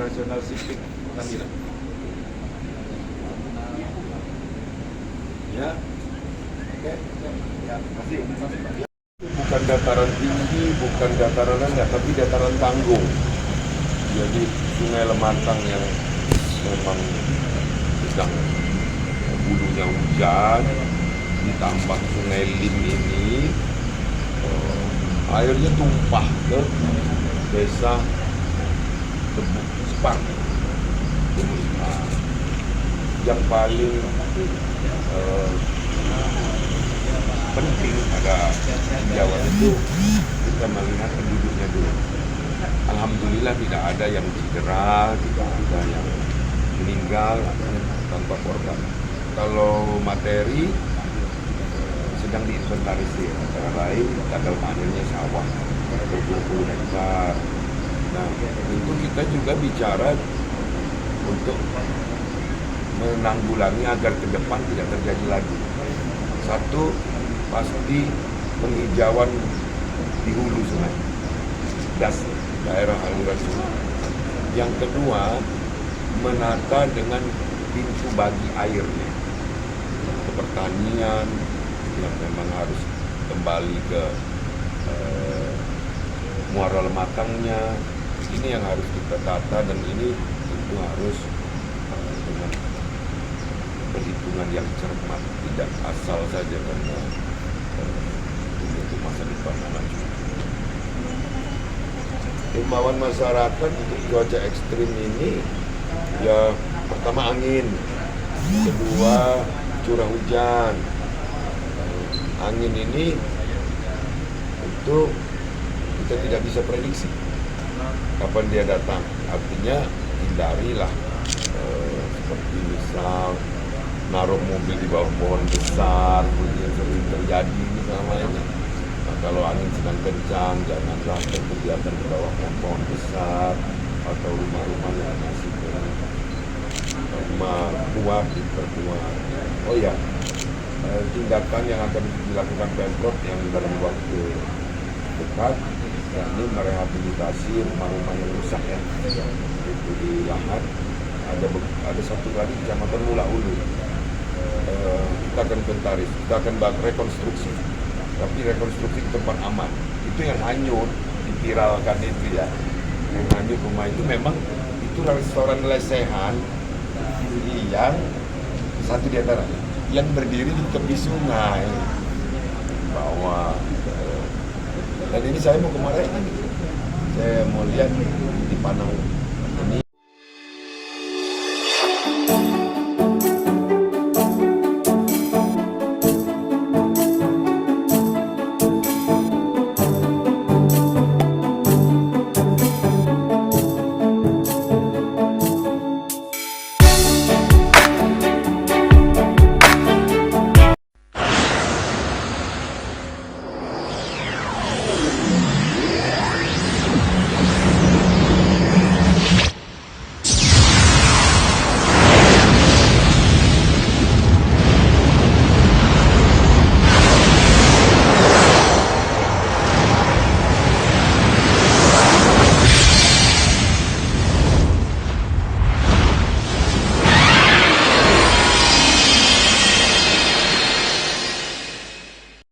operasional sipil Pertamina. Ya, oke, ya, kasih. Bukan dataran tinggi, bukan dataran rendah, tapi dataran tanggung. Jadi Sungai Lematang yang memang sedang hulunya hujan, ditambah Sungai Lim ini, airnya tumpah ke desa Tebuk Sepang. Yang paling penting ada Jawa itu kita melihat penduduknya dulu. Alhamdulillah tidak ada yang cedera, tidak ada yang meninggal tanpa korban. Kalau materi sedang diinventarisir, antara lain gagal panennya sawah 20 hektar. Nah, itu kita juga bicara untuk menanggulangi agar ke depan tidak terjadi lagi. Satu, pasti penghijauan di hulu sungai, das daerah aliran sungai. Yang kedua, menata dengan pintu bagi airnya ke pertanian yang memang harus kembali ke muara lematangnya. Ini yang harus kita tata, dan ini tentu harus dengan perhitungan yang cermat, tidak asal saja, karena untuk masa depan anak cucu. Himbauan masyarakat untuk cuaca ekstrim ini, ya pertama angin, kedua curah hujan. Angin ini tentu kita tidak bisa prediksi kapan dia datang. Artinya hindarilah seperti misal naruh mobil di bawah pohon besar, yang sering terjadi ini selama ini. Nah, kalau angin sedang kencang, janganlah berkegiatan di bawah pohon besar atau rumah-rumah yang masih rumah tua diperkuat. Oh ya, tindakan yang akan dilakukan Pemkot yang dalam waktu dekat, yakni merehabilitasi rumah-rumah yang rusak ya, itu di Lahat. Ada satu lagi Kecamatan Mula Ulu. Kita akan inventaris, kita akan rekonstruksi, tapi rekonstruksi di tempat aman. Itu yang hanyut, dipiralkan itu ya, yang hanyut rumah itu memang itu restoran lesehan yang satu di antara yang berdiri di tepi sungai bawah. Dan ini saya mau kemarin, saya mau lihat di Panau.